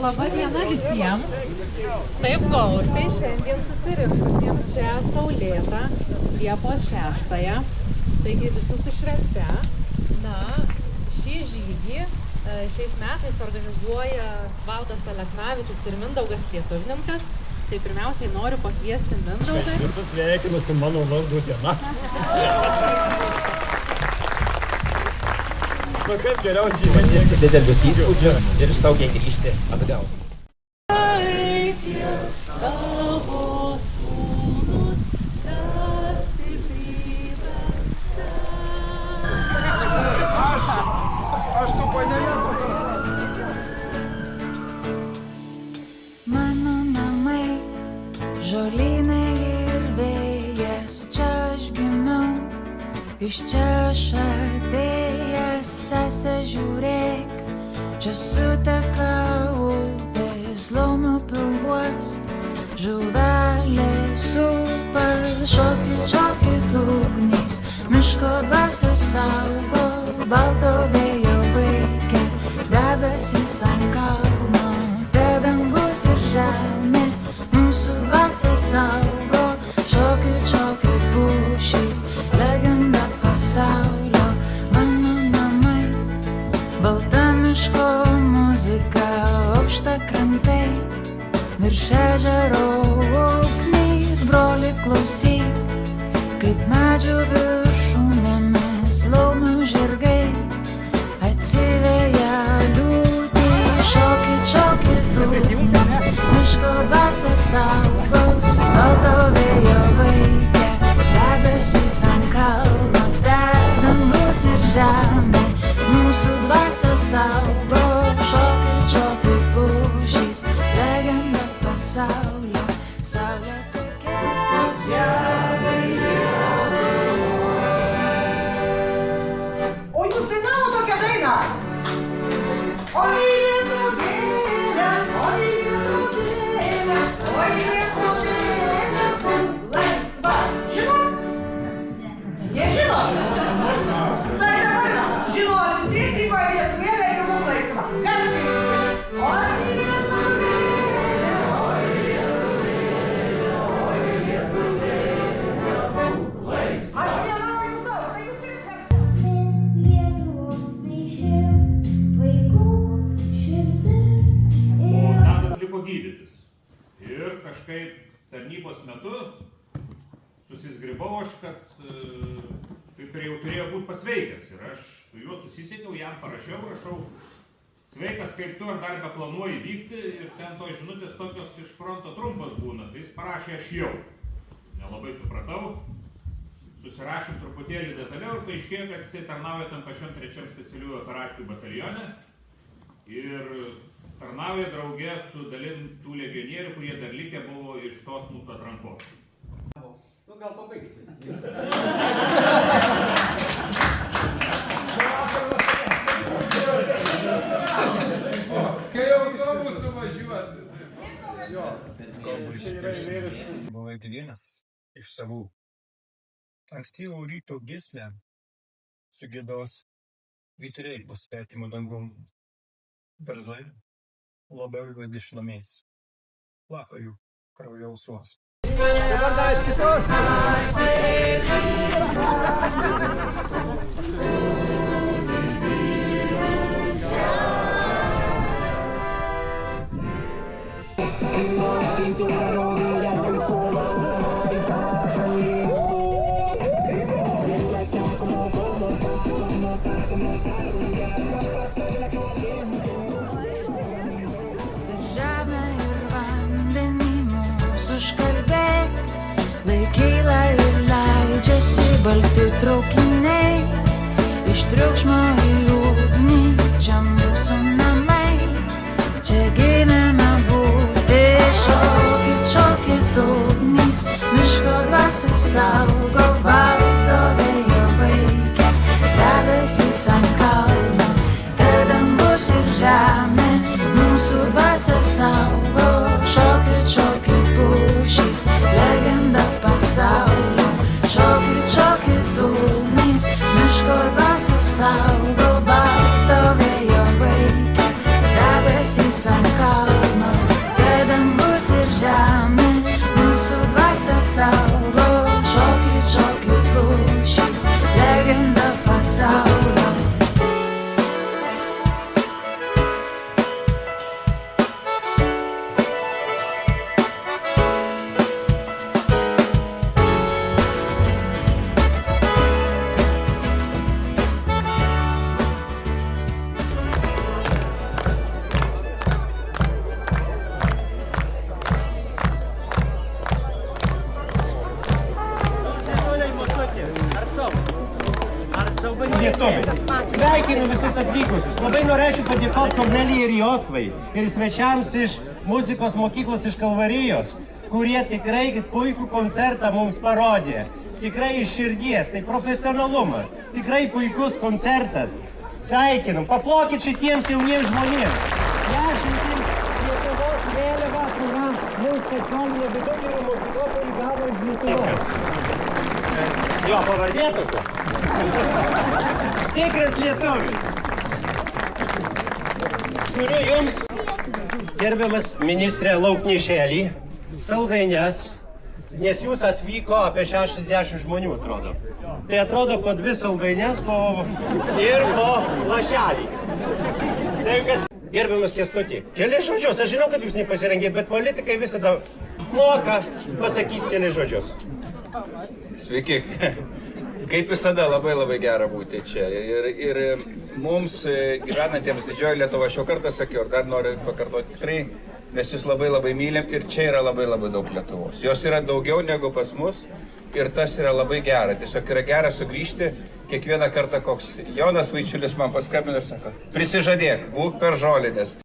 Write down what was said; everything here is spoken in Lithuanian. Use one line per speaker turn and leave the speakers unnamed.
Labą dieną visiems. Taip gausiai šiandien susirinkusiems čia saulėtą Liepos 6-ąją. Taigi visus su švente. Na, šį žygį šiais metais organizuoja Valdas Aleknavičius ir Mindaugas Lietuvininkas. Tai pirmiausiai noriu pakviesti Mindaugą.
Visus sveikinu su mano vardu diena. Nu kaip geriau žygiai.
Didelius įspūdžius ir saugiai grįžti atgal.
Tavo sūnus, kas stiprybę
Aš su panelė.
Mano namai, žolynai ir vėjas, čia aš gimiau, iš čia aš atėjęs, sesė žiūrėk, čia suteka upės, laumių pilvuos, žuvelės upas, šokit ugnys, miško dvasios saugo, balto vėjo vaikė, debesys ant kalno, te dangus ir žemė, mūsų dvasia saugo, šokit pušys, legenda pasaulio, mano namai, balta miško muzika, aukšta krantai, virš ežero ugniais, broli klausyk, kaip medžių viršūnėmis laumių žirgai, atsiveja liūtį, šokit ugnis, miško dvasia saugo, balto vėjo vaikė, debesys ant kalno, te dangus ir žemė, mūsų dvasia saugo, šokit pušys, legenda pasaulio, saulė tekė.
O jūs dainavo tokią dainą? Oi, lietuvėlė, oi, lietuvėlė, oi, lietuvėlė, tu laisva. Žinot? Nežinot? Tai dabar žinosit, teisingoje lietuvėlė ir būk laisva. Galit sakyti? Oi, lietuvėlė, oi, lietuvėlė, oi, lietuvėlė, būk laisva. Aš vienau jūs daug, tai jūs turite garsiau.
Tadas liko gydytis. Ir kažkaip tarnybos metu susizgribau aš, kad kaip ir jau turėjo būti pasveikęs. Ir aš su juo susisiekiau, jam rašau, sveikas kaip tu, ar dar beplanuoji vykti. Ir ten to žinutės tokios iš fronto trumpos būna. Tai jis parašė aš jau. Nelabai supratau. Susirašėm truputėlį detaliau ir paaiškėjo, kad jisai tarnauja tam pačiam 3 specialiųjų operacijų batalione. Ir tarnauja draugė su dalim tų legionierių, kurie dar likę buvo iš tos mūsų atrankos.
Nu gal pabaigsi. Kai autobusu važiuos jisai.
Buvai vienas iš savų. Ankstyvo ryto giesmę sugiedos vyturiai bus petimo dangum. Beržai labiau vadišnomis. Lapai jų kraujausvos.
Dabar dar iš kitos.
Per žemę ir vandenį mūsų užkalbėk, laikyla ir leidžiasi balti traukiniai, iš triukšmo į ugnį, čia mūsų namai, čia gyvena būti, šokit ugnys, miško dvasia saugo, balto vėjo vaikė, debesys ant kalno, te dangus ir žemė, mūsų dvasia saugo, šokit pušys, legenda pasaulio, šokit ugnys.
visus atvykusius. Labai norėčiau padėkoti Kornelijai ir Jotvai ir svečiams iš muzikos mokyklos iš Kalvarijos, kurie tikrai puikų koncertą mums parodė. Tikrai iš širdies, tai profesionalumas, tikrai puikus koncertas. Sveikinam, paplokit šitiems jauniems žmonėms. Dešimtims Lietuvos vėliavą, kurią mums specialinė vidurinė mokykla gavo iš Lietuvos. Jo pavardė tokia. Tikras lietuvis. Turiu jums, gerbiamas ministrė, lauknešėlį, saldaines, nes jūs atvyko apie 60 žmonių, atrodo. Tai atrodo po 2 saldaines ir po lašelį. Taip kad, gerbiamas Kęstutį, kelias žodžius, aš žinau, kad jūs nepasirengėt, bet politikai visada moka pasakyti kelias žodžius.
Sveiki. Kaip visada, labai gera būti čia. Ir mums gyvenantiems Didžiojo Lietuva, šio kartą sakiau, ir dar noriu pakartoti tikrai, mes jūs labai mylim ir čia yra labai daug Lietuvos. Jos yra daugiau negu pas mus ir tas yra labai gera. Tiesiog yra gera sugrįžti kiekvieną kartą, koks Jonas Vaičiulis man paskambino ir sako, prisižadėk, būk per žolinės.